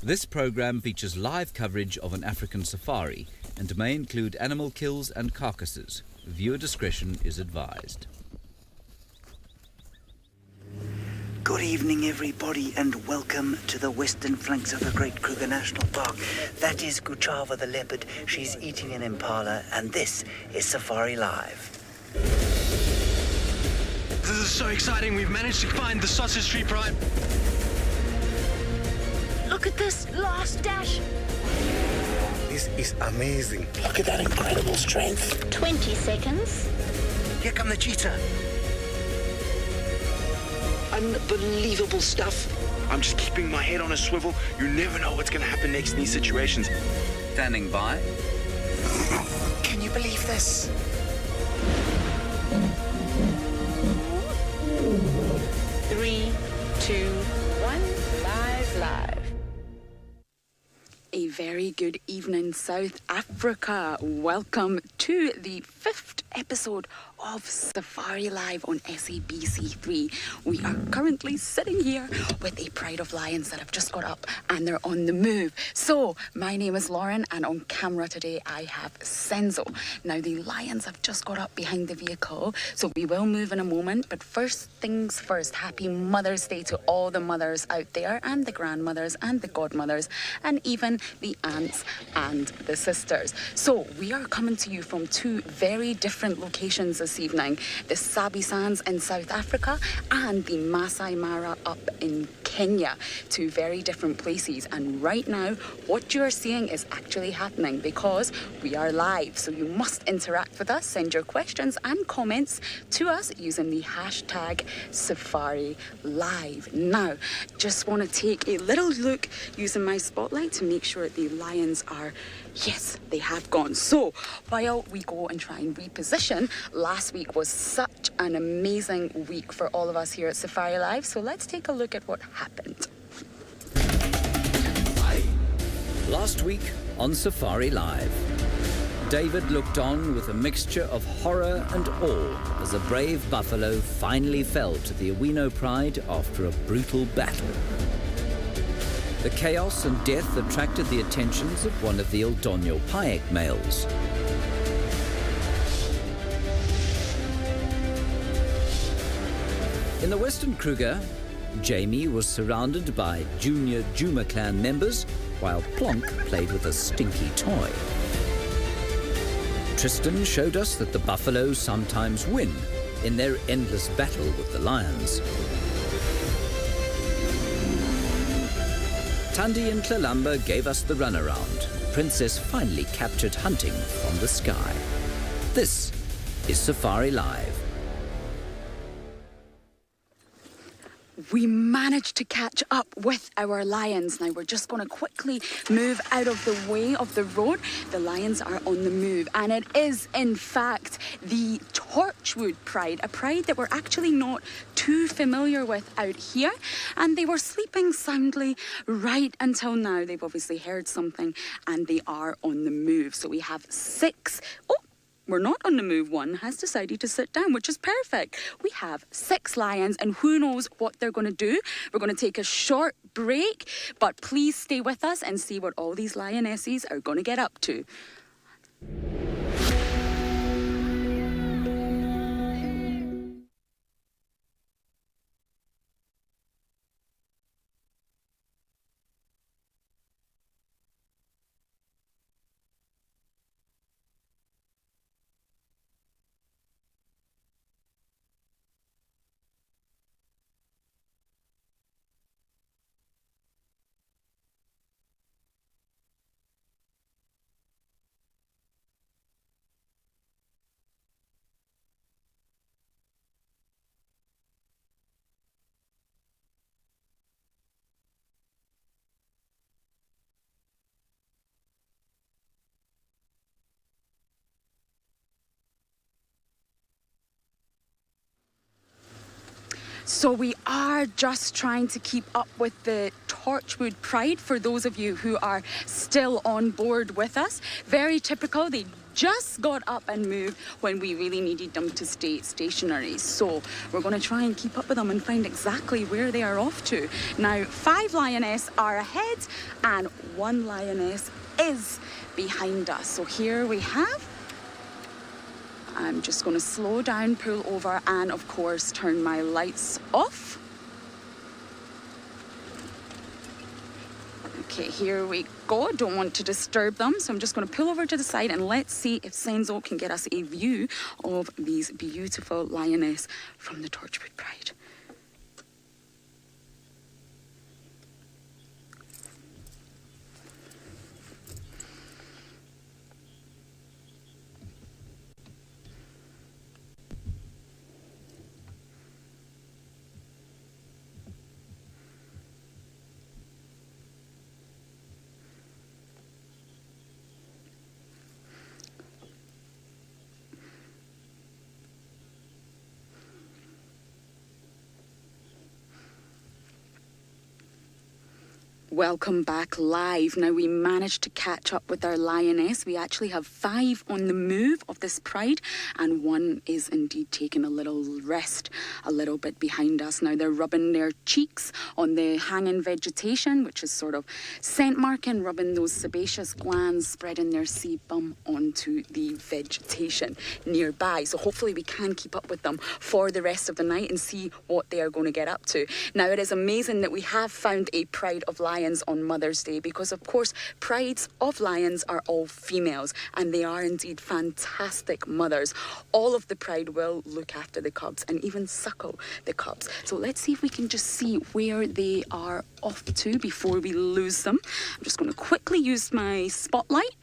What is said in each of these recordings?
This program features live coverage of an African safari and may include animal kills and carcasses. Viewer discretion is advised. Good evening, everybody, and welcome to the western flanks of the Great Kruger National Park. That is Kuchava the leopard. She's eating an impala, and this is Safari Live. This is so exciting. We've managed to find the sausage tree pride. Look at this last dash. This is amazing. Look at that incredible strength. 20 seconds. Here come the cheetah. Unbelievable stuff. I'm just keeping my head on a swivel. You never know what's going to happen next in these situations. Standing by. Can you believe this? Three, two, one. Live. A very good evening, South Africa. Welcome to the 5th episode of Safari Live on SABC3. We are currently sitting here with a pride of lions that have just got up and they're on the move. So, my name is Lauren, and on camera today I have Senzo. Now, the lions have just got up behind the vehicle, so we will move in a moment. But first things first, happy Mother's Day to all the mothers out there, and the grandmothers and the godmothers, and even the aunts and the sisters. So, we are coming to you from two very different locations this evening, the Sabi Sands in South Africa and the Masai Mara up in Kenya. Two very different places, and right now what you are seeing is actually happening because we are live. So you must interact with us, send your questions and comments to us using the hashtag safariLIVE. Now, just want to take a little look using my spotlight to make sure the lions are, yes, they have gone. So while we go and try and reposition, last week was such an amazing week for all of us here at Safari Live. So let's take a look at what happened. Last week on Safari Live, David looked on with a mixture of horror and awe as a brave buffalo finally fell to the Awino pride after a brutal battle. The chaos and death attracted the attentions of one of the Eldonyo Payek males. In the Western Kruger, Jamie was surrounded by junior Juma clan members, while Plonk played with a stinky toy. Tristan showed us that the buffalo sometimes win in their endless battle with the lions. Tandi and Tlalamba gave us the runaround. Princess finally captured hunting from the sky. This is Safari Live. We managed to catch up with our lions. Now we're just going to quickly move out of the way of the road. The lions are on the move, and it is in fact the Torchwood pride, a pride that we're actually not too familiar with out here, and they were sleeping soundly right until now. They've obviously heard something and they are on the move. So we have 6. We're not on the move. One has decided to sit down, which is perfect. We have 6 lions, and who knows what they're going to do. We're going to take a short break, but please stay with us and see what all these lionesses are going to get up to. So we are just trying to keep up with the Torchwood Pride for those of you who are still on board with us. Very typical. They just got up and moved when we really needed them to stay stationary. So we're going to try and keep up with them and find exactly where they are off to. Now, 5 lioness are ahead and 1 lioness is behind us. So here we have. I'm just going to slow down, pull over, and of course turn my lights off. Okay, here we go. Don't want to disturb them, so I'm just going to pull over to the side and let's see if Senzo can get us a view of these beautiful lioness from the Torchwood Pride. Welcome back live. Now we managed to catch up with our lioness. We actually have 5 on the move of this pride and 1 is indeed taking a little rest a little bit behind us. Now they're rubbing their cheeks on the hanging vegetation, which is sort of scent marking, rubbing those sebaceous glands, spreading their sebum onto the vegetation nearby. So hopefully we can keep up with them for the rest of the night and see what they are going to get up to. Now it is amazing that we have found a pride of lions on Mother's Day because of course prides of lions are all females and they are indeed fantastic mothers. All of the pride will look after the cubs and even suckle the cubs. So let's see if we can just see where they are off to before we lose them. I'm just going to quickly use my spotlight.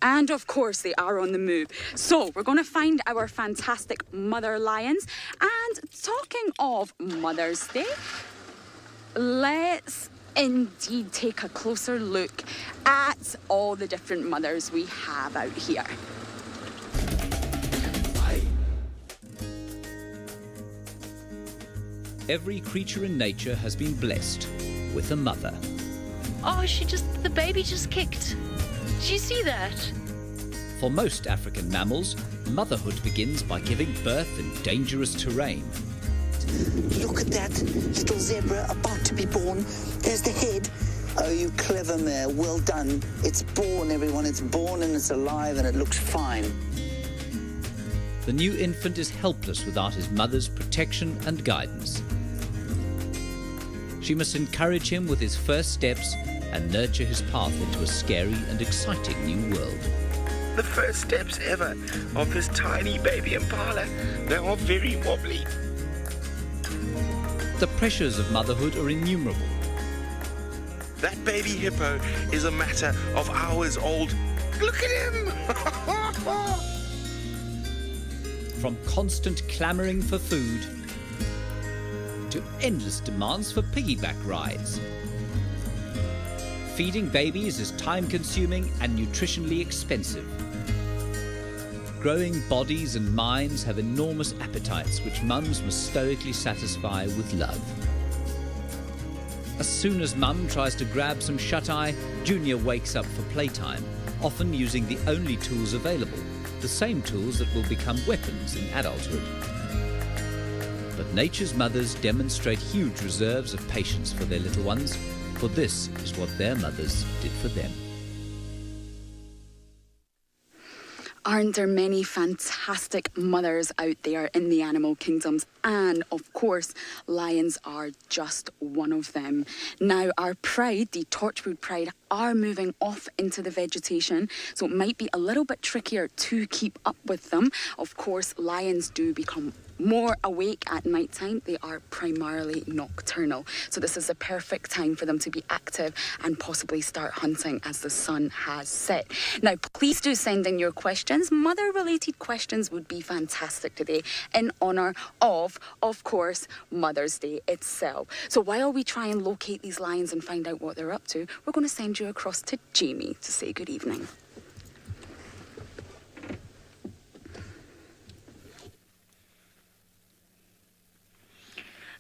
And of course they are on the move. So we're going to find our fantastic mother lions. And talking of Mother's Day, let's indeed take a closer look at all the different mothers we have out here. Every creature in nature has been blessed with a mother. Oh, the baby just kicked. Did you see that? For most African mammals, motherhood begins by giving birth in dangerous terrain. Look at that little zebra about to be born. There's the head. Oh, you clever mare. Well done. It's born, everyone. It's born and it's alive and it looks fine. The new infant is helpless without his mother's protection and guidance. She must encourage him with his first steps and nurture his path into a scary and exciting new world. The first steps ever of this tiny baby impala. They are very wobbly. The pressures of motherhood are innumerable. That baby hippo is a matter of hours old. Look at him! From constant clamouring for food to endless demands for piggyback rides. Feeding babies is time-consuming and nutritionally expensive. Growing bodies and minds have enormous appetites which mums must stoically satisfy with love. As soon as mum tries to grab some shut-eye, Junior wakes up for playtime, often using the only tools available, the same tools that will become weapons in adulthood. But nature's mothers demonstrate huge reserves of patience for their little ones, for this is what their mothers did for them. Aren't there many fantastic mothers out there in the animal kingdoms? And of course, lions are just one of them. Now, our pride, the Torchwood Pride, are moving off into the vegetation, so it might be a little bit trickier to keep up with them. Of course, lions do become more awake at night time. They are primarily nocturnal. So this is the perfect time for them to be active and possibly start hunting as the sun has set. Now, please do send in your questions. Mother-related questions would be fantastic today in honour of course, Mother's Day itself. So while we try and locate these lions and find out what they're up to, we're going to send you across to Jamie to say good evening.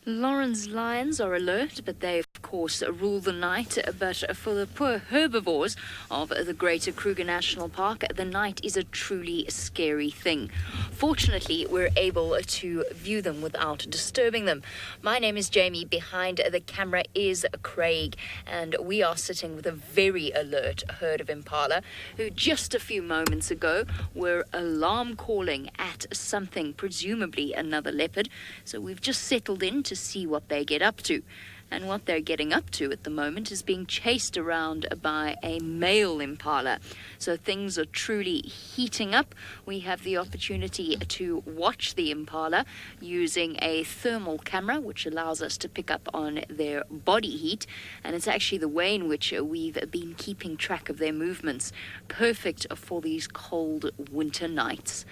Lauren's lions are alert, but they, of course, rule the night. But for the poor herbivores of the Greater Kruger National Park, the night is a truly scary thing. Fortunately, we're able to view them without disturbing them. My name is Jamie. Behind the camera is Craig, and we are sitting with a very alert herd of impala who just a few moments ago were alarm calling at something, presumably another leopard. So we've just settled in to see what they get up to. And what they're getting up to at the moment is being chased around by a male impala. So things are truly heating up. We have the opportunity to watch the impala using a thermal camera, which allows us to pick up on their body heat. And it's actually the way in which we've been keeping track of their movements. Perfect for these cold winter nights.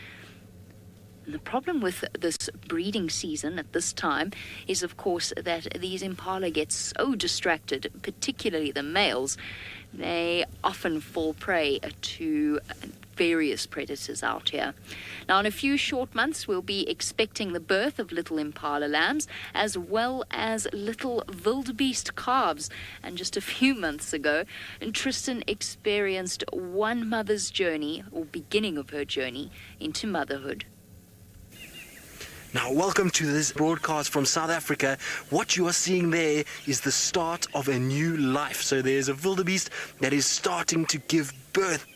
And the problem with this breeding season at this time is, of course, that these impala get so distracted, particularly the males, they often fall prey to various predators out here. Now, in a few short months, we'll be expecting the birth of little impala lambs, as well as little wildebeest calves. And just a few months ago, Tristan experienced one mother's journey, or beginning of her journey, into motherhood. Now, welcome to this broadcast from South Africa. What you are seeing there is the start of a new life. So there's a wildebeest that is starting to give birth.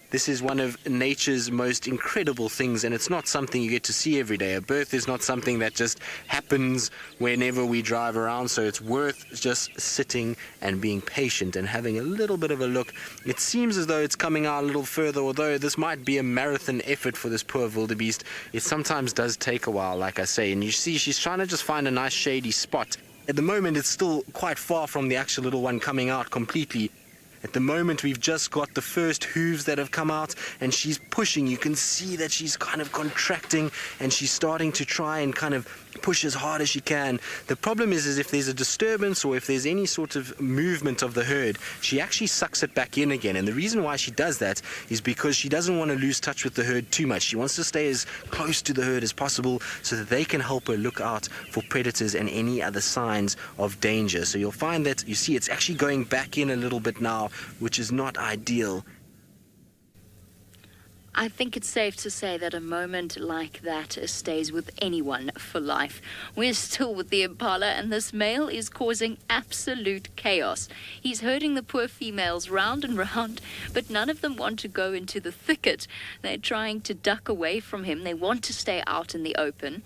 This is one of nature's most incredible things, and it's not something you get to see every day. A birth is not something that just happens whenever we drive around, so it's worth just sitting and being patient and having a little bit of a look. It seems as though it's coming out a little further, although this might be a marathon effort for this poor wildebeest. It sometimes does take a while, like I say, and you see she's trying to just find a nice shady spot. At the moment, it's still quite far from the actual little one coming out completely. At the moment, we've just got the first hooves that have come out, and she's pushing. You can see that she's kind of contracting, and she's starting to try and kind of push as hard as she can. The problem is if there's a disturbance or if there's any sort of movement of the herd, she actually sucks it back in again. And the reason why she does that is because she doesn't want to lose touch with the herd too much. She wants to stay as close to the herd as possible so that they can help her look out for predators and any other signs of danger. So you'll find that, you see, it's actually going back in a little bit now, which is not ideal. I think it's safe to say that a moment like that stays with anyone for life. We're still with the impala, and this male is causing absolute chaos. He's herding the poor females round and round, but none of them want to go into the thicket. They're trying to duck away from him. They want to stay out in the open.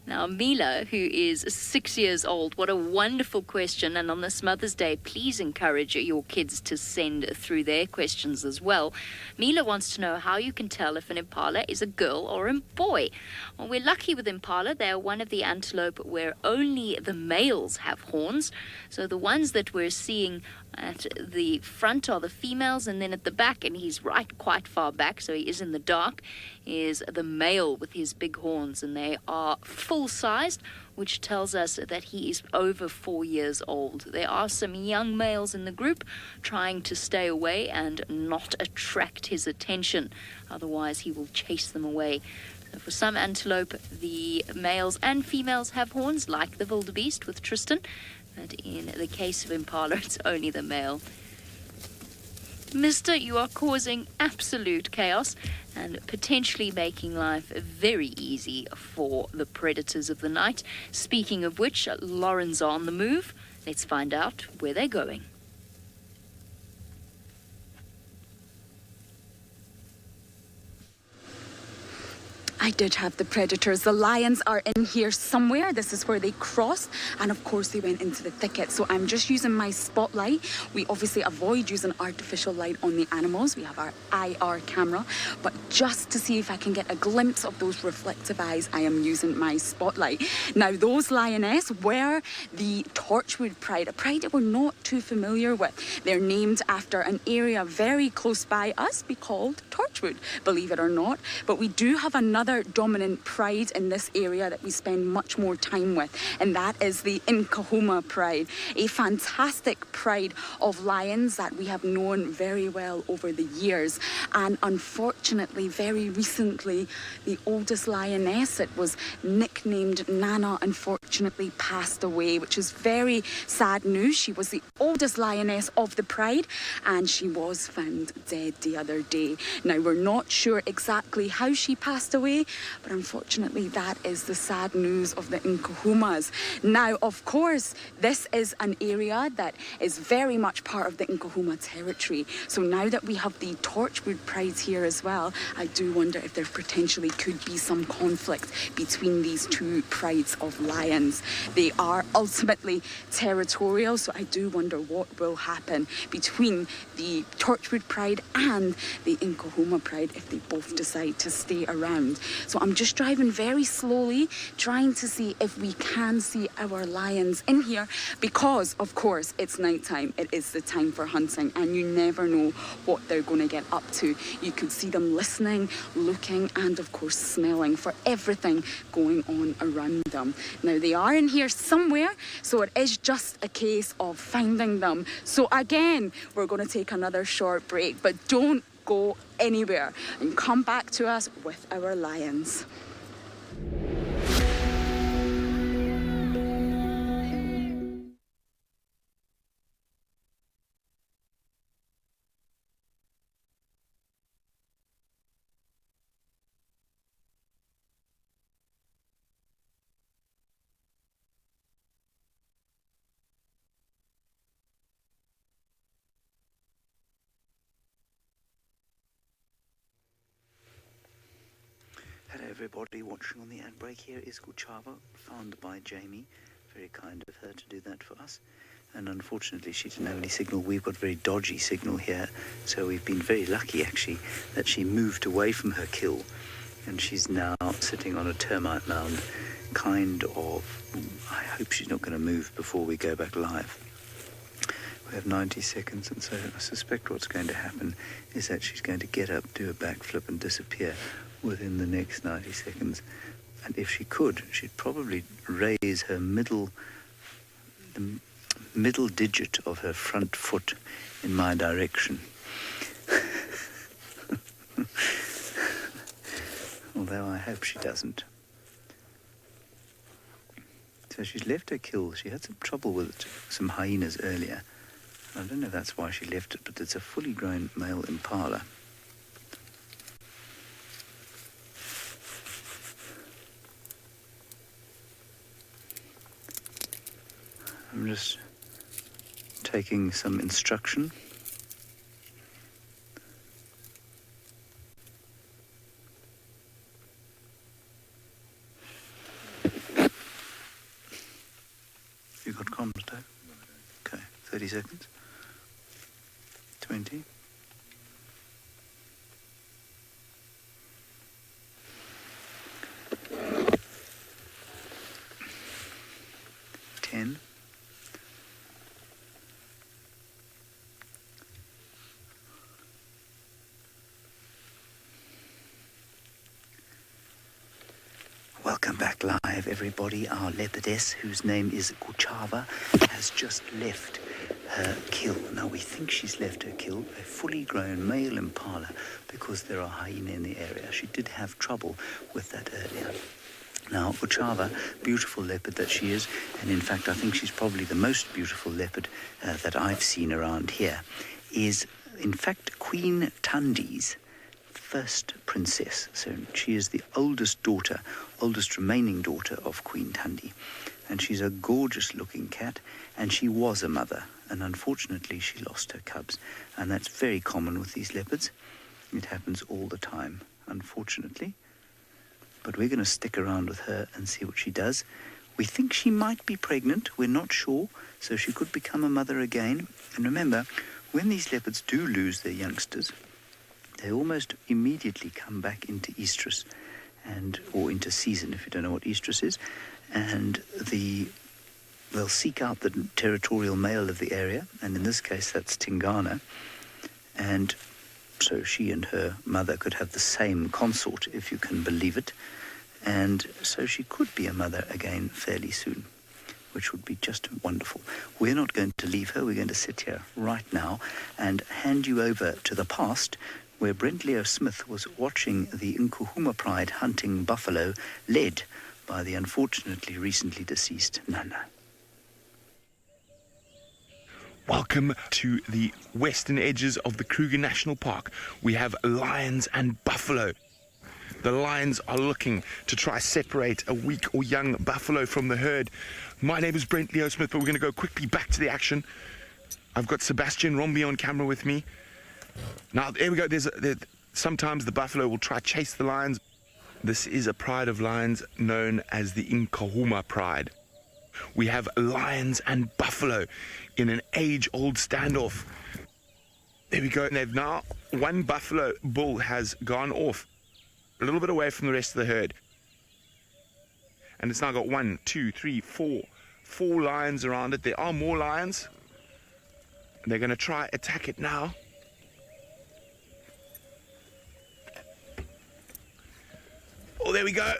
Now, Mila, who is 6 years old, what a wonderful question. And on this Mother's Day, please encourage your kids to send through their questions as well. Mila wants to know how you can tell if an impala is a girl or a boy. Well, we're lucky with impala. They are one of the antelope where only the males have horns. So the ones that we're seeing at the front are the females, and then at the back, and he's right quite far back, so he is in the dark, is the male with his big horns, and they are full-sized, which tells us that he is over 4 years old. There are some young males in the group trying to stay away and not attract his attention, otherwise he will chase them away. So for some antelope, the males and females have horns, like the wildebeest with Tristan, but in the case of impala, it's only the male. Mister, you are causing absolute chaos and potentially making life very easy for the predators of the night. Speaking of which, Lauren's on the move. Let's find out where they're going. I did have the predators. The lions are in here somewhere. This is where they crossed, and of course they went into the thicket. So I'm just using my spotlight. We obviously avoid using artificial light on the animals. We have our IR camera, but just to see if I can get a glimpse of those reflective eyes, I am using my spotlight. Now, those lioness were the Torchwood pride, a pride that we're not too familiar with. They're named after an area very close by us, we called Torchwood, believe it or not. But we do have another dominant pride in this area that we spend much more time with, and that is the Nkahoma pride, a fantastic pride of lions that we have known very well over the years. And unfortunately, very recently, the oldest lioness, it was nicknamed Nana, unfortunately passed away, which is very sad news. She was the oldest lioness of the pride, and she was found dead the other day. Now, we're not sure exactly how she passed away, but unfortunately, that is the sad news of the Nkuhumas. Now, of course, this is an area that is very much part of the Nkuhuma territory. So now that we have the Torchwood prides here as well, I do wonder if there potentially could be some conflict between these two prides of lions. They are ultimately territorial, so I do wonder what will happen between the Torchwood pride and the Nkuhuma pride if they both decide to stay around. So I'm just driving very slowly, trying to see if we can see our lions in here, because of course it's nighttime. It is the time for hunting, and you never know what they're going to get up to. You could see them listening, looking, and of course smelling for everything going on around them. Now, they are in here somewhere, so it is just a case of finding them. So again, we're going to take another short break, but don't go anywhere and come back to us with our lions. Hello everybody watching on the ad break. Here is Guchava, found by Jamie. Very kind of her to do that for us. And unfortunately she didn't have any signal. We've got very dodgy signal here, so we've been very lucky actually that she moved away from her kill, and she's now sitting on a termite mound, kind of. I hope she's not going to move before we go back live. We have 90 seconds, and so I suspect what's going to happen is that she's going to get up, do a backflip and disappear within the next 90 seconds. And if she could, she'd probably raise her the middle digit of her front foot in my direction. Although I hope she doesn't. So she's left her kill. She had some trouble with some hyenas earlier. I don't know if that's why she left it, but it's a fully grown male impala. I'm just taking some instruction. You got comms, Dave? Okay, 30 seconds. 20. 10. 'Welcome back live, everybody. Our leopardess, whose name is Guchava, has just left her kill. Now, we think she's left her kill, a fully grown male impala, because there are hyena in the area. She did have trouble with that earlier. Now, Guchava, beautiful leopard that she is, and in fact I think she's probably the most beautiful leopard that I've seen around here, is in fact Queen Tandi's first princess. So she is the oldest remaining daughter of Queen Tandi. And she's a gorgeous looking cat, and she was a mother, and unfortunately she lost her cubs. And that's very common with these leopards. It happens all the time, unfortunately. But we're going to stick around with her and see what she does. We think she might be pregnant, we're not sure, so she could become a mother again. And remember, when these leopards do lose their youngsters, they almost immediately come back into estrus, or into season, if you don't know what estrus is, and they'll seek out the territorial male of the area, and in this case that's Tingana, and so she and her mother could have the same consort, if you can believe it, and so she could be a mother again fairly soon. which would be just wonderful. We're not going to leave her. We're going to sit here right now and hand you over to the past, where Brent Leo Smith was watching the Nkuhuma Pride hunting buffalo, led by the unfortunately recently deceased Nana. Welcome to the western edges of the Kruger National Park. We have lions and buffalo. The lions are looking to try separate a weak or young buffalo from the herd. My name is Brent Leo Smith, but we're going to go quickly back to the action. I've got Sebastian Rombi on camera with me. Now, there we go. Sometimes the buffalo will try chase the lions. This is a pride of lions known as the Nkuhuma Pride. We have lions and buffalo in an age-old standoff. There we go. And they've now, one buffalo bull has gone off a little bit away from the rest of the herd. And it's now got 1, 2, 3, 4 lions around it. There are more lions. And they're going to try attack it now. Oh, there we go.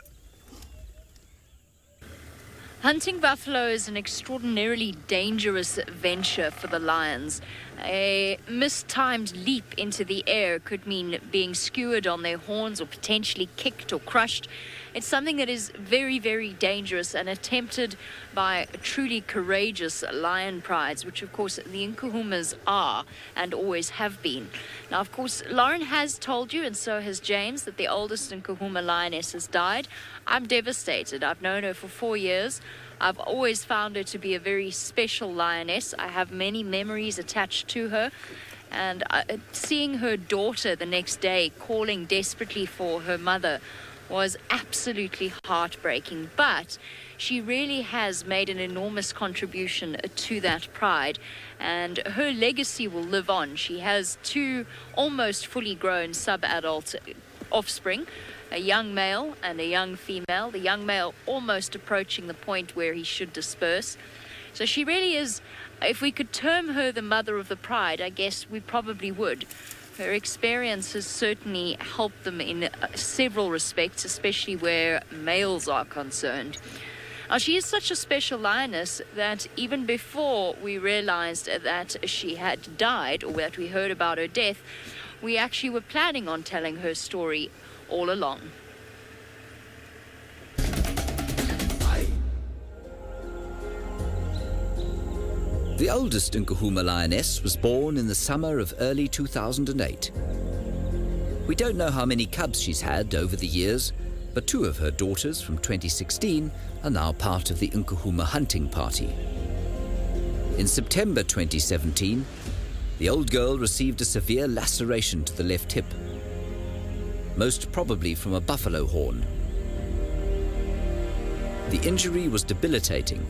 Hunting buffalo is an extraordinarily dangerous venture for the lions. A mistimed leap into the air could mean being skewered on their horns or potentially kicked or crushed. It's something that is very, very dangerous and attempted by truly courageous lion prides, which of course the Nkuhumas are and always have been. Now, of course, Lauren has told you, and so has James, that the oldest Nkuhuma lioness has died. I'm devastated. I've known her for 4 years. I've always found her to be a very special lioness. I have many memories attached to her. And seeing her daughter the next day calling desperately for her mother was absolutely heartbreaking. But she really has made an enormous contribution to that pride, and her legacy will live on. She has 2 almost fully grown sub-adult offspring, a young male and a young female, the young male almost approaching the point where he should disperse. So she really is, if we could term her the mother of the pride, I guess we probably would. Her experience has certainly helped them in several respects, especially where males are concerned. Now, she is such a special lioness that even before we realized that she had died, or that we heard about her death, we actually were planning on telling her story all along. The oldest Nkuhuma lioness was born in the summer of early 2008. We don't know how many cubs she's had over the years, but 2 of her daughters from 2016 are now part of the Nkuhuma hunting party. In September 2017, the old girl received a severe laceration to the left hip, most probably from a buffalo horn. The injury was debilitating,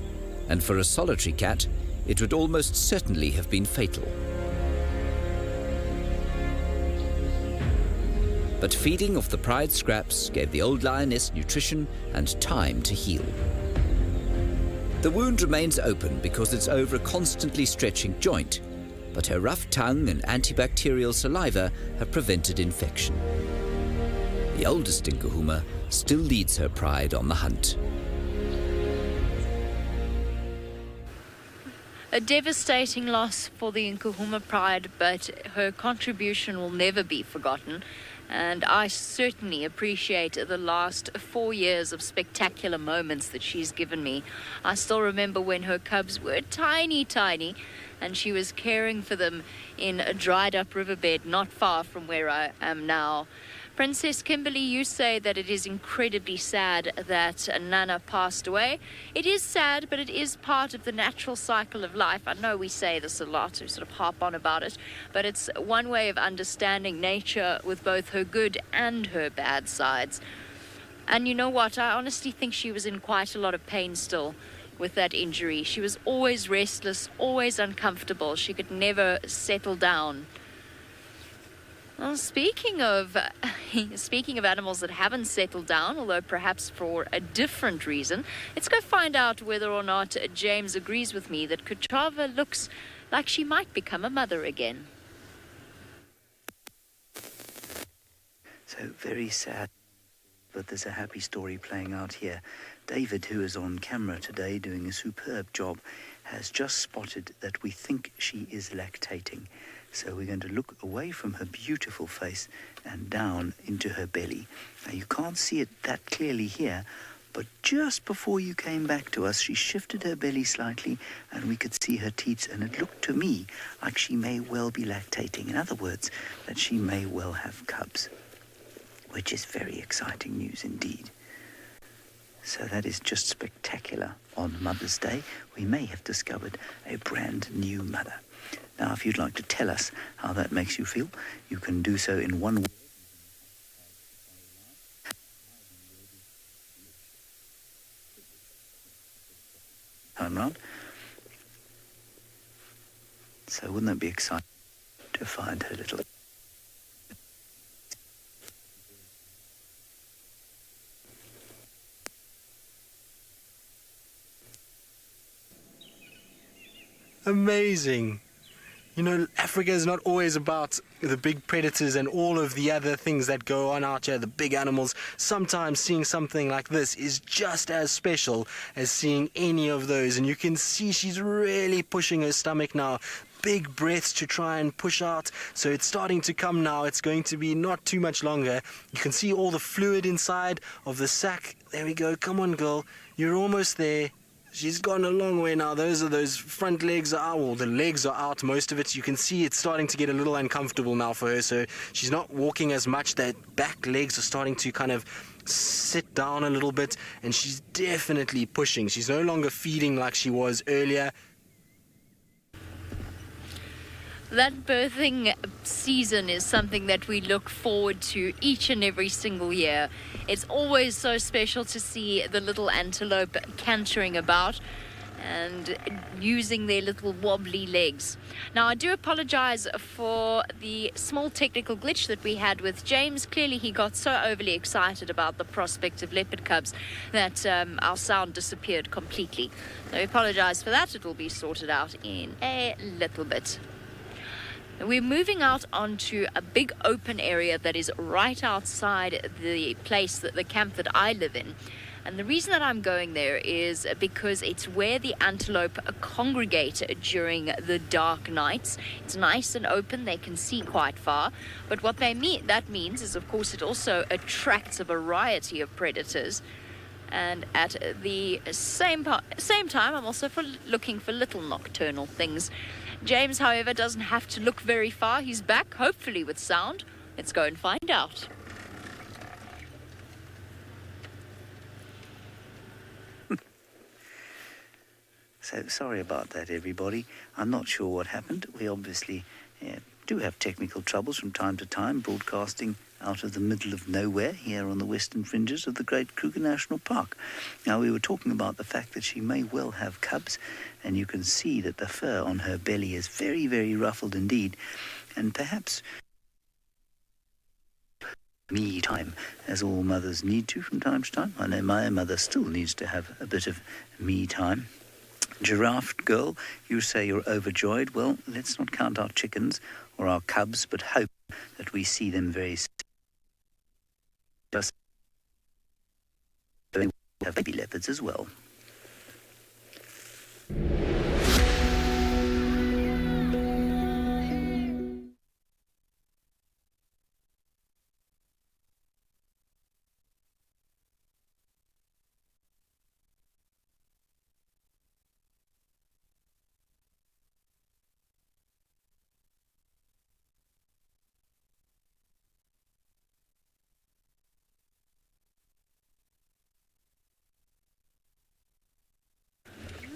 and for a solitary cat, it would almost certainly have been fatal. But feeding off the pride scraps gave the old lioness nutrition and time to heal. The wound remains open because it's over a constantly stretching joint, but her rough tongue and antibacterial saliva have prevented infection. The oldest Nkuhuma still leads her pride on the hunt. A devastating loss for the Nkuhuma pride, but her contribution will never be forgotten. And I certainly appreciate the last 4 years of spectacular moments that she's given me. I still remember when her cubs were tiny, and she was caring for them in a dried up riverbed not far from where I am now. Princess Kimberly, you say that it is incredibly sad that Nana passed away. It is sad, but it is part of the natural cycle of life. I know we say this a lot, we sort of harp on about it, but it's one way of understanding nature with both her good and her bad sides. And you know what? I honestly think she was in quite a lot of pain still with that injury. She was always restless, always uncomfortable. She could never settle down. Well, speaking of animals that haven't settled down, although perhaps for a different reason, let's go find out whether or not James agrees with me that Kuchava looks like she might become a mother again. So very sad. but there's a happy story playing out here. David, who is on camera today doing a superb job, has just spotted that we think she is lactating. So we're going to look away from her beautiful face and down into her belly. Now you can't see it that clearly here, but just before you came back to us, she shifted her belly slightly and we could see her teats, and it looked to me like she may well be lactating. In other words, that she may well have cubs, which is very exciting news indeed. So that is just spectacular. On Mother's Day, we may have discovered a brand new mother. Now, if you'd like to tell us how that makes you feel, you can do so in one word. Time round. So wouldn't that be exciting to find her little... Amazing. You know, Africa is not always about the big predators and all of the other things that go on out here, the big animals. Sometimes seeing something like this is just as special as seeing any of those. And you can see she's really pushing her stomach now. Big breaths to try and push out. So it's starting to come now. It's going to be not too much longer. You can see all the fluid inside of the sac. There we go. Come on, girl. You're almost there. She's gone a long way now. Those front legs are out, or the legs are out, most of it. You can see it's starting to get a little uncomfortable now for her, so she's not walking as much. That back legs are starting to kind of sit down a little bit, and she's definitely pushing. She's no longer feeding like she was earlier. That birthing season is something that we look forward to each and every single year. It's always so special to see the little antelope cantering about and using their little wobbly legs. Now, I do apologize for the small technical glitch that we had with James. Clearly, he got so overly excited about the prospect of leopard cubs that our sound disappeared completely. So I apologize for that. It will be sorted out in a little bit. We're moving out onto a big open area that is right outside the place, the camp that I live in. And the reason that I'm going there is because it's where the antelope congregate during the dark nights. It's nice and open, they can see quite far. But what that means is, of course, it also attracts a variety of predators. And at the same time, I'm also looking for little nocturnal things. James, however, doesn't have to look very far. He's back, hopefully with sound. Let's go and find out. So sorry about that, everybody. I'm not sure what happened. We obviously do have technical troubles from time to time, broadcasting out of the middle of nowhere here on the western fringes of the Great Kruger National Park. Now, we were talking about the fact that she may well have cubs, and you can see that the fur on her belly is very, very ruffled indeed, and perhaps me time, as all mothers need to from time to time. I know my mother still needs to have a bit of me time. Giraffe girl, you say you're overjoyed. Well, let's not count our chickens or our cubs, but hope that we see them very soon. Just we have baby leopards as well.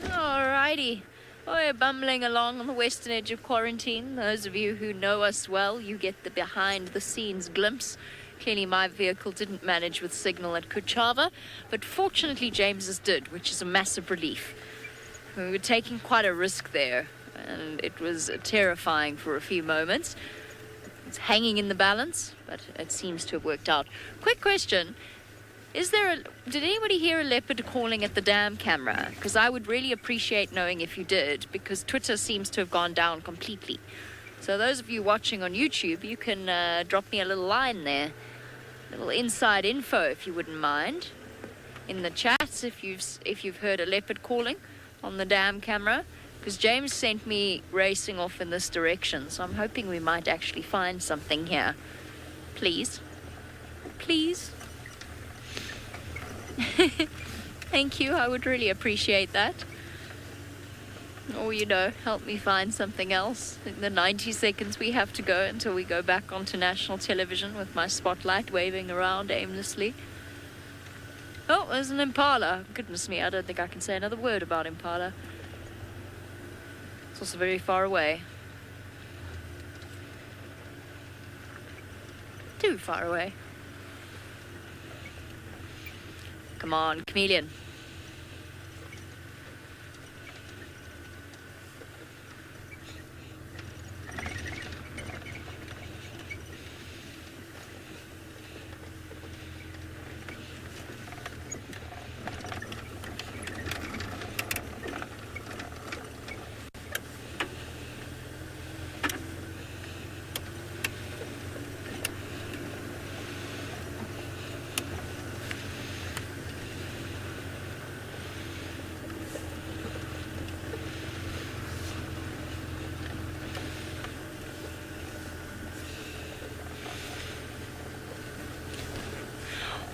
Alrighty, we're bumbling along on the western edge of quarantine. Those of you who know us well, you get the behind-the-scenes glimpse. Clearly my vehicle didn't manage with signal at Kuchava, but fortunately James's did, which is a massive relief. We were taking quite a risk there, and it was terrifying for a few moments. It's hanging in the balance, but it seems to have worked out. Quick question. Did anybody hear a leopard calling at the dam camera? Because I would really appreciate knowing if you did, because Twitter seems to have gone down completely. So those of you watching on YouTube, you can drop me a little line there. Little inside info, if you wouldn't mind, in the chats, if you've heard a leopard calling on the dam camera, because James sent me racing off in this direction, so I'm hoping we might actually find something here. Please. Please. Thank you, I would really appreciate that. Or, you know, help me find something else in the 90 seconds we have to go until we go back onto national television with my spotlight waving around aimlessly. Oh, there's an impala. Goodness me, I don't think I can say another word about impala. It's also very far away. Too far away. Come on, chameleon.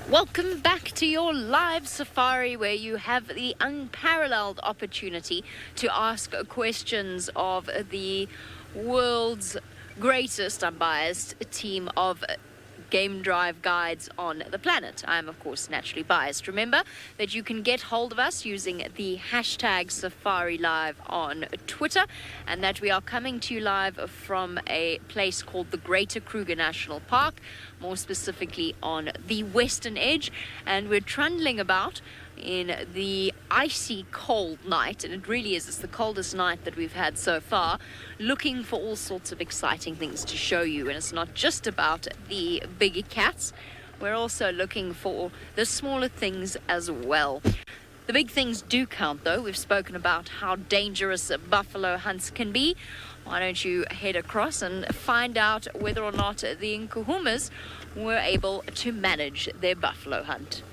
Welcome back to your live safari, where you have the unparalleled opportunity to ask questions of the world's greatest, unbiased team of game drive guides on the planet. I am, of course, naturally biased. Remember that you can get hold of us using the hashtag safariLIVE on Twitter, and that we are coming to you live from a place called the Greater Kruger National Park, more specifically on the western edge, and we're trundling about in the icy cold night, and it really is, it's the coldest night that we've had so far, looking for all sorts of exciting things to show you. And it's not just about the bigger cats, we're also looking for the smaller things as well. The big things do count, though. We've spoken about how dangerous buffalo hunts can be. Why don't you head across and find out whether or not the Nkuhumas were able to manage their buffalo hunt.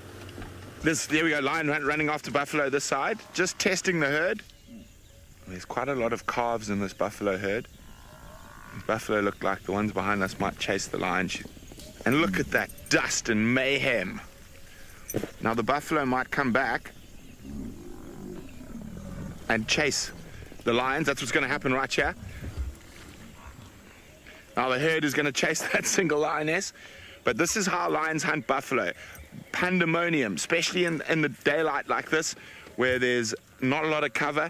There we go, lion running after buffalo this side, just testing the herd. There's quite a lot of calves in this buffalo herd. Buffalo look like the ones behind us might chase the lion. And look at that dust and mayhem. Now the buffalo might come back and chase the lions. That's what's going to happen right here. Now the herd is going to chase that single lioness. But this is how lions hunt buffalo. Pandemonium, especially in the daylight like this, where there's not a lot of cover.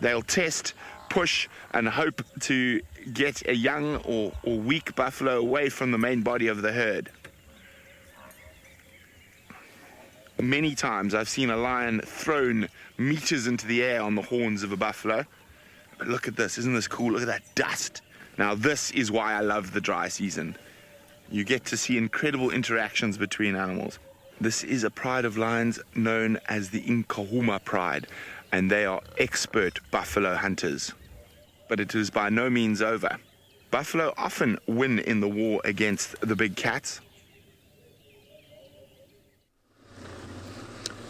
They'll test, push, and hope to get a young or weak buffalo away from the main body of the herd. Many times I've seen a lion thrown meters into the air on the horns of a buffalo. But look at this, isn't this cool? Look at that dust. Now this is why I love the dry season. You get to see incredible interactions between animals. This is a pride of lions known as the Nkuhuma pride, and they are expert buffalo hunters. But it is by no means over. Buffalo often win in the war against the big cats.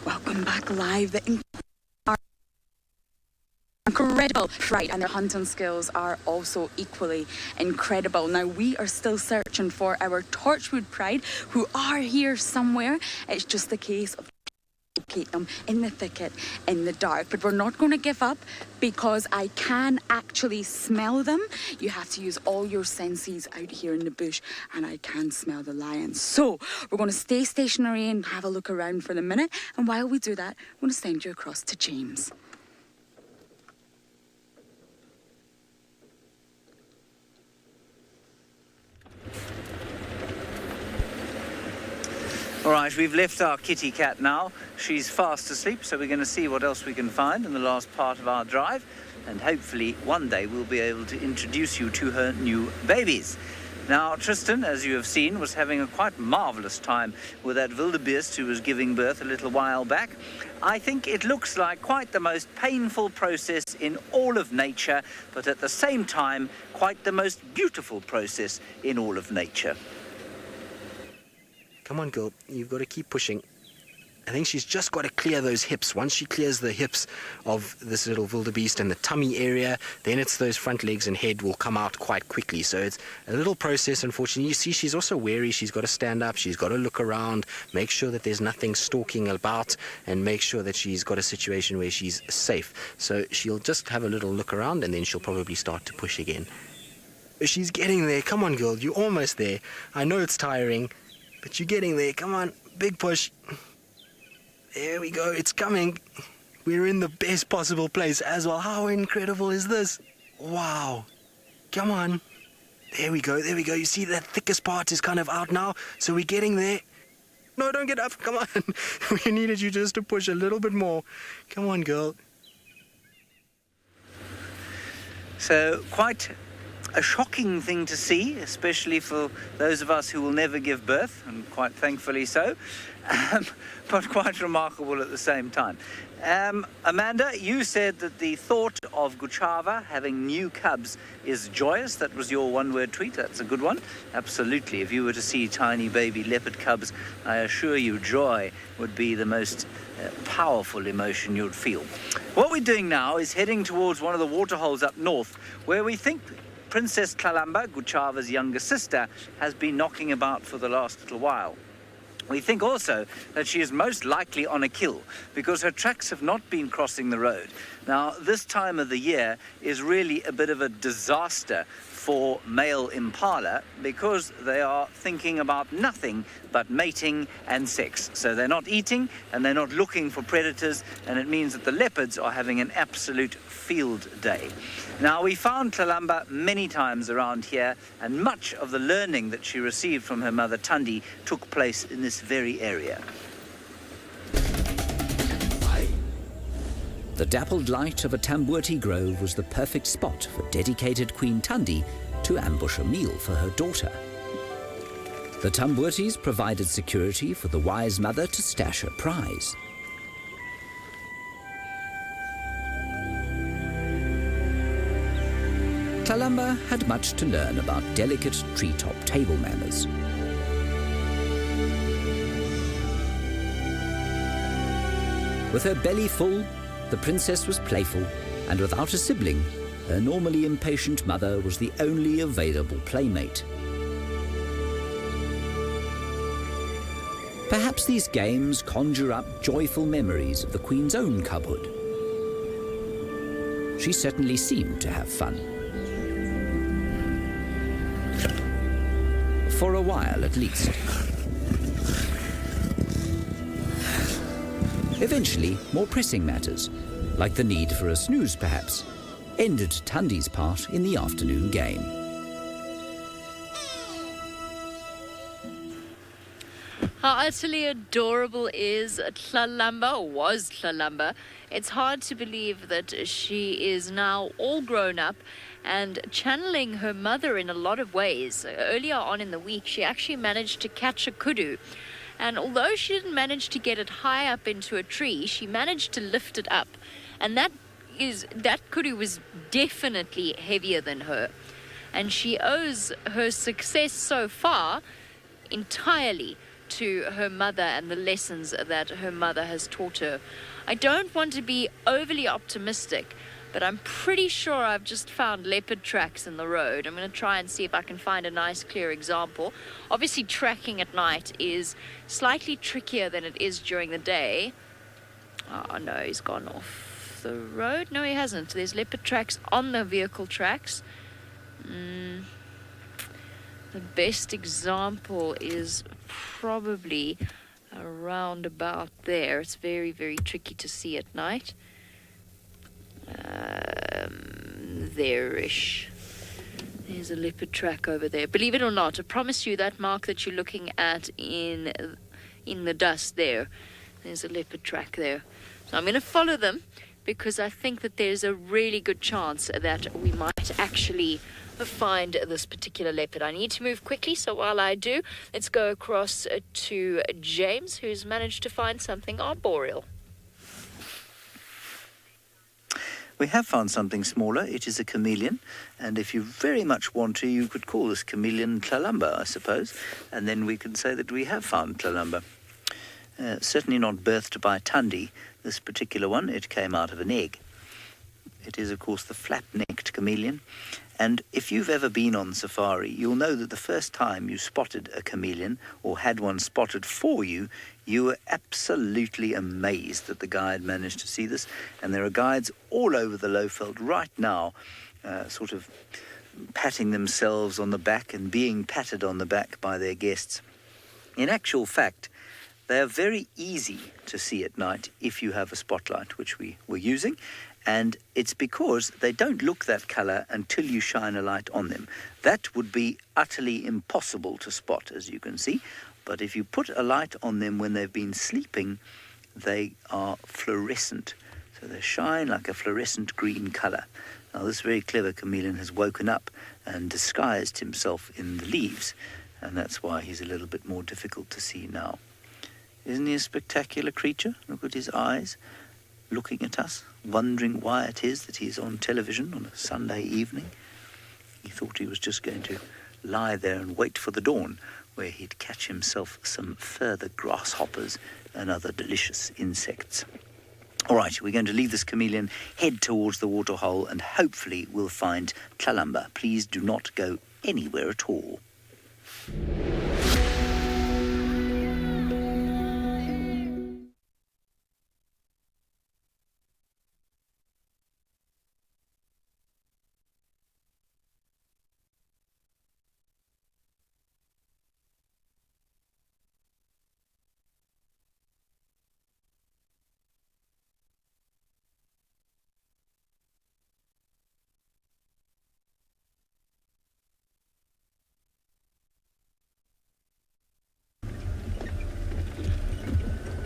Welcome back live. The incredible pride, and their hunting skills are also equally incredible. Now we are still searching for our Torchwood pride, who are here somewhere. It's just a case of locate them in the thicket in the dark, but we're not going to give up, because I can actually smell them. You have to use all your senses out here in the bush, and I can smell the lions. So we're going to stay stationary and have a look around for a minute, and while we do that, I'm going to send you across to James. All right, we've left our kitty cat now. She's fast asleep, so we're going to see what else we can find in the last part of our drive. And hopefully one day we'll be able to introduce you to her new babies. Now, Tristan, as you have seen, was having a quite marvellous time with that wildebeest who was giving birth a little while back. I think it looks like quite the most painful process in all of nature, but at the same time, quite the most beautiful process in all of nature. Come on, girl. You've got to keep pushing. I think she's just got to clear those hips. Once she clears the hips of this little wildebeest and the tummy area, then it's those front legs and head will come out quite quickly. So it's a little process, unfortunately. You see, she's also wary. She's got to stand up. She's got to look around, make sure that there's nothing stalking about, and make sure that she's got a situation where she's safe. So she'll just have a little look around, and then she'll probably start to push again. She's getting there. Come on, girl. You're almost there. I know it's tiring, but you're getting there. Come on. Big push. There we go, it's coming. We're in the best possible place as well. How incredible is this? Wow. Come on. There we go. You see that thickest part is kind of out now, so we're getting there. No, don't get up. Come on. We needed you just to push a little bit more. Come on, girl. So quite a shocking thing to see, especially for those of us who will never give birth, and quite thankfully so, but quite remarkable at the same time. Amanda, you said that the thought of Guchava having new cubs is joyous. That was your one-word tweet. That's a good one. Absolutely. If you were to see tiny baby leopard cubs, I assure you joy would be the most powerful emotion you'd feel. What we're doing now is heading towards one of the waterholes up north, where we think Princess Tlalamba, Guchava's younger sister, has been knocking about for the last little while. We think also that she is most likely on a kill because her tracks have not been crossing the road. Now, this time of the year is really a bit of a disaster for male impala because they are thinking about nothing but mating and sex. So they're not eating and they're not looking for predators, and it means that the leopards are having an absolute field day. Now, we found Tlalamba many times around here, and much of the learning that she received from her mother Tundi took place in this very area. The dappled light of a Tambuti grove was the perfect spot for dedicated Queen Tundi to ambush a meal for her daughter. The Tambutis provided security for the wise mother to stash her prize. Tlalamba had much to learn about delicate treetop table manners. With her belly full, the princess was playful, and without a sibling, her normally impatient mother was the only available playmate. Perhaps these games conjure up joyful memories of the Queen's own cubhood. She certainly seemed to have fun. For a while, at least. Eventually, more pressing matters, like the need for a snooze perhaps, ended Tundi's part in the afternoon game. How utterly adorable is Tlalamba, or was Tlalamba. It's hard to believe that she is now all grown up and channeling her mother in a lot of ways. Earlier on in the week, she actually managed to catch a kudu. And although she didn't manage to get it high up into a tree, she managed to lift it up. And that kudu was definitely heavier than her. And she owes her success so far entirely to her mother and the lessons that her mother has taught her. I don't want to be overly optimistic, but I'm pretty sure I've just found leopard tracks in the road. I'm going to try and see if I can find a nice clear example. Obviously, tracking at night is slightly trickier than it is during the day. Oh no, he's gone off the road. No, he hasn't. There's leopard tracks on the vehicle tracks. The best example is probably around about there. It's very, very tricky to see at night. There-ish. There's a leopard track over there. Believe it or not, I promise you that mark that you're looking at in the dust there, there's a leopard track there. So I'm going to follow them because I think that there's a really good chance that we might actually find this particular leopard. I need to move quickly, so while I do, let's go across to James, who's managed to find something arboreal. We have found something smaller. It is a chameleon, and if you very much want to, you could call this chameleon Tlalamba, I suppose, and then we can say that we have found Tlalamba. Certainly not birthed by Tundi, this particular one. It came out of an egg. It is, of course, the flat-necked chameleon. And if you've ever been on safari, you'll know that the first time you spotted a chameleon or had one spotted for you, you were absolutely amazed that the guide managed to see this. And there are guides all over the Lowveld right now, sort of patting themselves on the back and being patted on the back by their guests. In actual fact, they are very easy to see at night if you have a spotlight, which we were using. And it's because they don't look that colour until you shine a light on them. That would be utterly impossible to spot, as you can see. But if you put a light on them when they've been sleeping, they are fluorescent. So they shine like a fluorescent green colour. Now, this very clever chameleon has woken up and disguised himself in the leaves. And that's why he's a little bit more difficult to see now. Isn't he a spectacular creature? Look at his eyes, looking at us, wondering why it is that he's on television on a Sunday evening. He thought he was just going to lie there and wait for the dawn, where he'd catch himself some further grasshoppers and other delicious insects. All right, we're going to leave this chameleon, head towards the waterhole, and hopefully we'll find Tlalamba. Please do not go anywhere at all.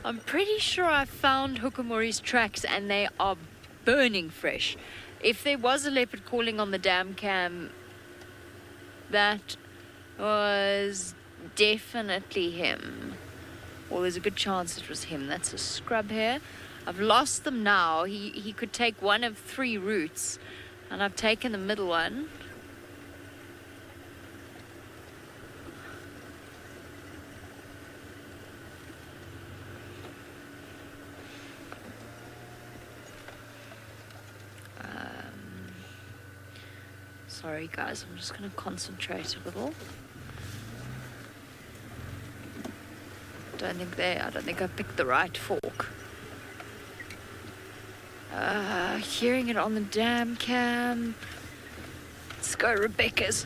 I'm pretty sure I found Hukumuri's tracks and they are burning fresh. If there was a leopard calling on the dam cam, that was definitely him. Well, there's a good chance it was him. That's a scrub hare. I've lost them now. He could take one of 3 routes, and I've taken the middle one. Sorry guys, I'm just going to concentrate a little. I don't think I picked the right fork. Hearing it on the dam cam. Let's go, Rebecca's.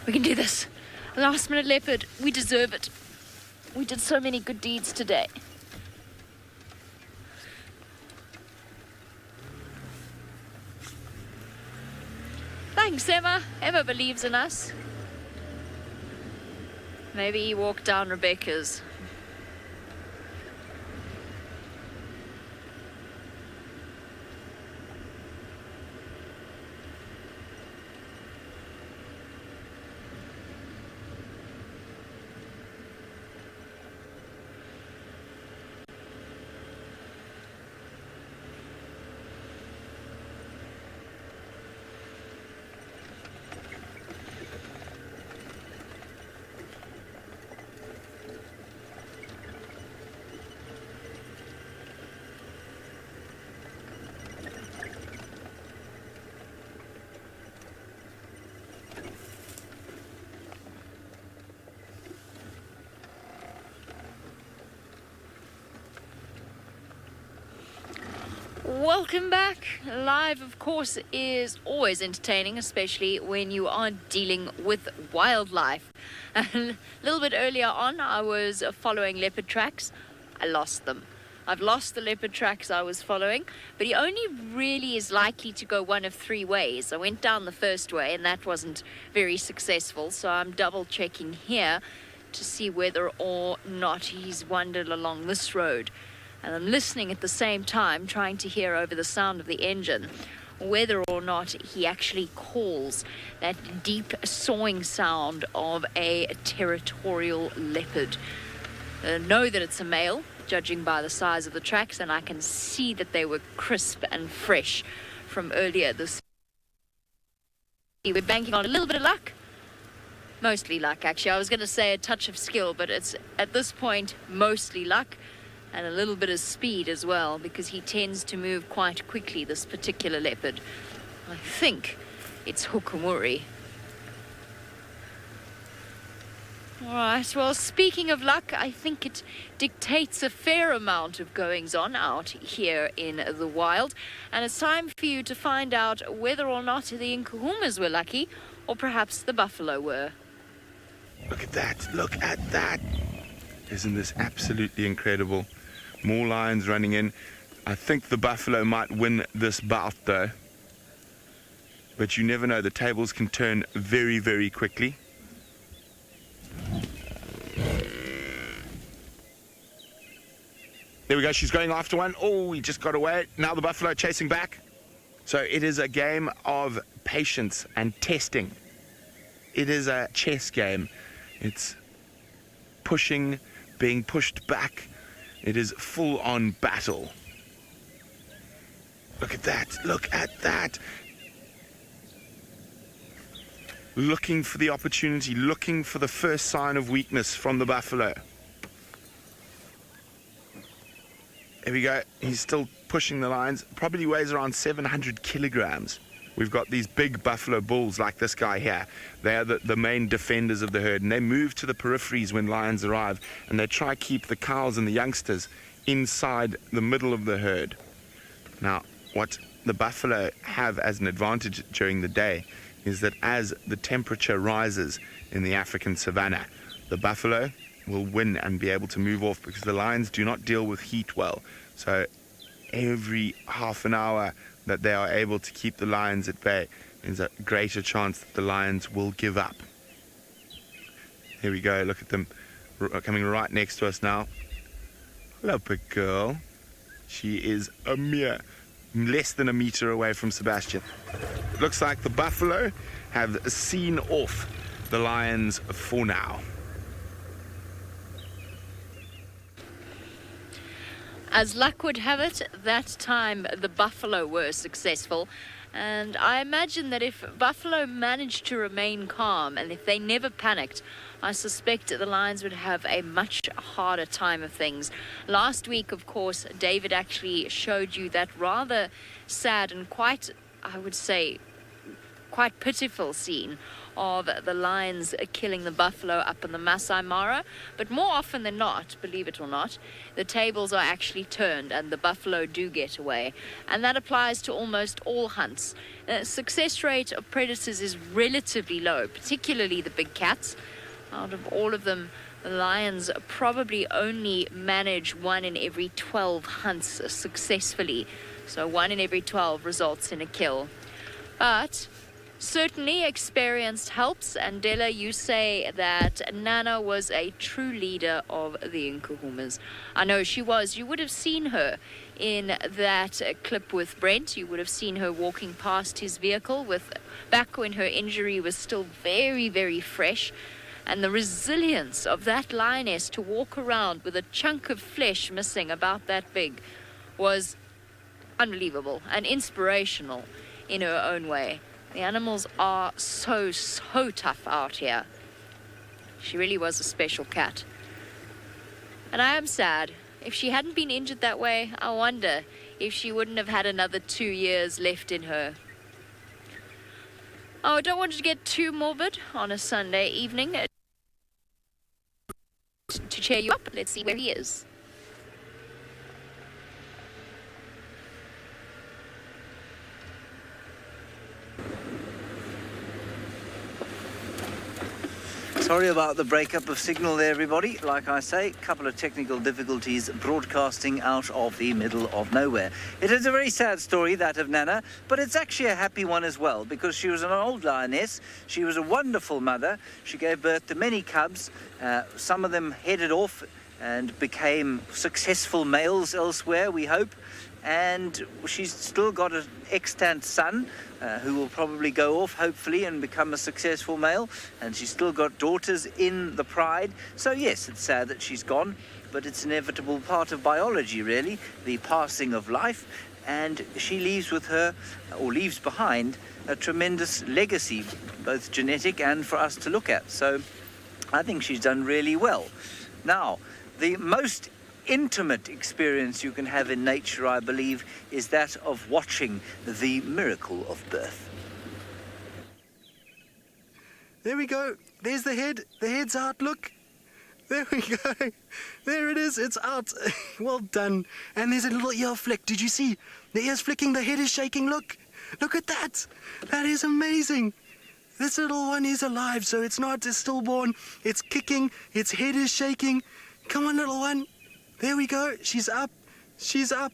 We can do this. Last minute leopard, we deserve it. We did so many good deeds today. Thanks, Emma. Emma believes in us. Maybe he walked down Rebecca's. Welcome back. Live, of course, is always entertaining, especially when you are dealing with wildlife. A little bit earlier on, I was following leopard tracks. I lost them. I've lost the leopard tracks I was following, but he only really is likely to go one of 3 ways. I went down the first way, and that wasn't very successful, so I'm double-checking here to see whether or not he's wandered along this road. And I'm listening at the same time, trying to hear over the sound of the engine whether or not he actually calls that deep sawing sound of a territorial leopard. Know that it's a male. judging by the size of the tracks, and I can see that they were crisp and fresh from earlier this year. We're banking on a little bit of luck. Mostly luck, actually. I was going to say a touch of skill, but it's at this point mostly luck and a little bit of speed as well, because he tends to move quite quickly, this particular leopard. I think it's Hukumuri. All right, well, speaking of luck, I think it dictates a fair amount of goings-on out here in the wild, and it's time for you to find out whether or not the Nkuhumas were lucky, or perhaps the buffalo were. Look at that, look at that. Isn't this absolutely incredible? More lions running in. I think the buffalo might win this bout though. But you never know, the tables can turn very, very quickly. There we go, she's going after one. Oh, he just got away. Now the buffalo chasing back. So it is a game of patience and testing. It is a chess game. It's pushing, being pushed back. It is full-on battle. Look at that, look at that. Looking for the opportunity, looking for the first sign of weakness from the buffalo. There we go, he's still pushing the lions. Probably weighs around 700 kilograms. We've got these big buffalo bulls like this guy here. They are the main defenders of the herd, and they move to the peripheries when lions arrive, and they try to keep the cows and the youngsters inside the middle of the herd. Now, what the buffalo have as an advantage during the day is that as the temperature rises in the African savanna, the buffalo will win and be able to move off, because the lions do not deal with heat well. So every half an hour that they are able to keep the lions at bay is a greater chance that the lions will give up. Here we go, look at them coming right next to us now. Leopard girl. She is a mere less than a meter away from Sebastian. Looks like the buffalo have seen off the lions for now. As luck would have it, that time the buffalo were successful, and I imagine that if buffalo managed to remain calm and if they never panicked, I suspect the lions would have a much harder time of things. Last week, of course, David actually showed you that rather sad and quite, I would say, quite pitiful scene of the lions killing the buffalo up in the Masai Mara. But more often than not, believe it or not, the tables are actually turned and the buffalo do get away. And that applies to almost all hunts. The success rate of predators is relatively low, particularly the big cats. Out of all of them, the lions probably only manage 1 in every 12 hunts successfully. So 1 in every 12 results in a kill. But certainly experience helps, and Della, you say that Nana was a true leader of the Nkuhumas. I know she was. You would have seen her in that clip with Brent. You would have seen her walking past his vehicle back when her injury was still very, very fresh. And the resilience of that lioness to walk around with a chunk of flesh missing about that big was unbelievable and inspirational in her own way. The animals are so tough out here. She really was a special cat. And I am sad. If she hadn't been injured that way, I wonder if she wouldn't have had another 2 years left in her. Oh, I don't want to get too morbid on a Sunday evening. To cheer you up, let's see where he is. Sorry about the breakup of signal there, everybody. Like I say, a couple of technical difficulties broadcasting out of the middle of nowhere. It is a very sad story, that of Nana, but it's actually a happy one as well, because she was an old lioness. She was a wonderful mother. She gave birth to many cubs. Some of them headed off and became successful males elsewhere, we hope. and she's still got an extant son who will probably go off, hopefully, and become a successful male, and she's still got daughters in the pride. So yes, it's sad that she's gone, but it's an inevitable part of biology, really, the passing of life, and she leaves with her, or leaves behind, a tremendous legacy, both genetic and for us to look at. So I think she's done really well. Now, the most intimate experience you can have in nature, I believe, is that of watching the miracle of birth. There we go. There's the head. The head's out. Look. There we go. There it is. It's out. Well done. And there's a little ear flick. Did you see? The ear's flicking. The head is shaking. Look. Look at that. That is amazing. This little one is alive, so it's not a stillborn. It's kicking. Its head is shaking. Come on, little one. There we go. She's up. She's up.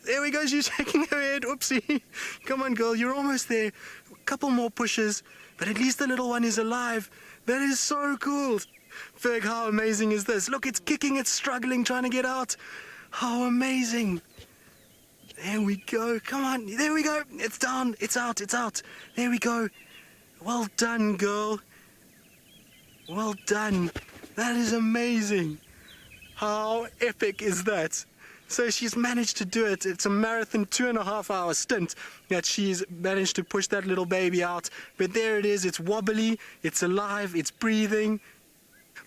There we go. She's shaking her head. Oopsie. Come on, girl. You're almost there. A couple more pushes. But at least the little one is alive. That is so cool. Ferg, how amazing is this? Look, it's kicking. It's struggling, trying to get out. How amazing. There we go. Come on. There we go. It's down. It's out. It's out. There we go. Well done, girl. Well done. That is amazing. How epic is that? So she's managed to do it. It's a marathon 2.5-hour stint that she's managed to push that little baby out. But there it is. It's wobbly. It's alive. It's breathing.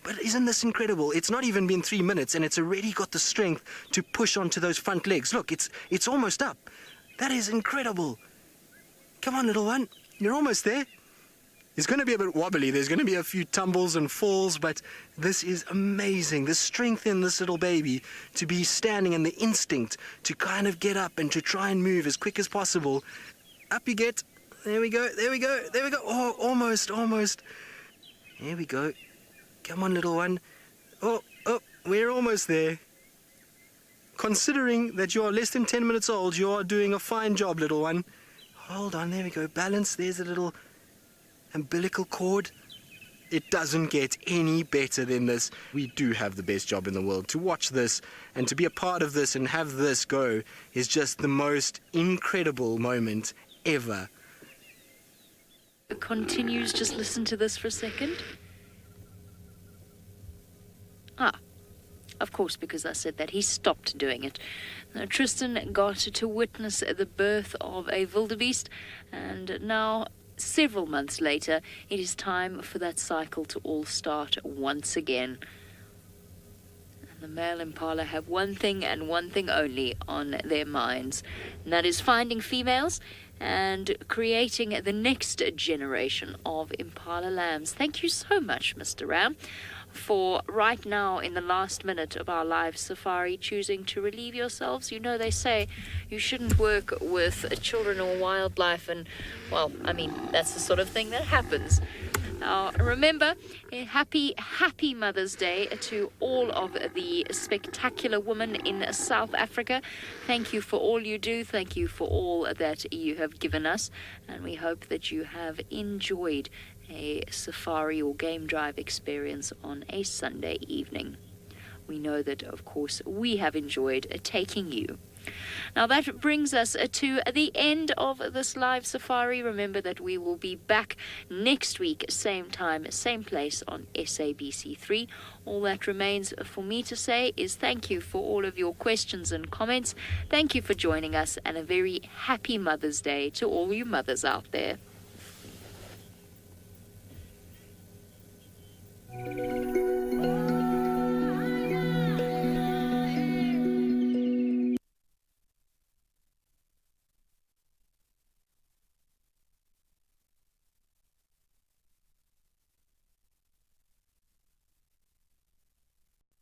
But isn't this incredible? It's not even been 3 minutes and it's already got the strength to push onto those front legs. Look, it's almost up. That is incredible. Come on, little one. You're almost there. It's going to be a bit wobbly. There's going to be a few tumbles and falls, but this is amazing. The strength in this little baby to be standing and the instinct to kind of get up and to try and move as quick as possible. Up you get. There we go. There we go. There we go. Oh, almost, almost. There we go. Come on, little one. Oh, we're almost there. Considering that you are less than 10 minutes old, you are doing a fine job, little one. Hold on. There we go. Balance. There's a little umbilical cord. It doesn't get any better than this. We do have the best job in the world. To watch this and to be a part of this and have this go is just the most incredible moment ever. It continues. Just listen to this for a second. Of course, because I said that, he stopped doing it. Now, Tristan got to witness the birth of a wildebeest, and now, several months later, it is time for that cycle to all start once again. And the male impala have one thing and one thing only on their minds, and that is finding females and creating the next generation of impala lambs. Thank you so much, Mr. Ram, for right now, in the last minute of our live safari, choosing to relieve yourselves. You know, they say you shouldn't work with children or wildlife, and, well, I mean, that's the sort of thing that happens. Now, remember, a happy Mother's Day to all of the spectacular women in South Africa. Thank you for all you do. Thank you for all that you have given us. And we hope that you have enjoyed a safari or game drive experience on a Sunday evening. We know that, of course, we have enjoyed taking you. Now that brings us to the end of this live safari. Remember that we will be back next week, same time, same place on SABC3. All that remains for me to say is thank you for all of your questions and comments. Thank you for joining us, and a very happy Mother's Day to all you mothers out there.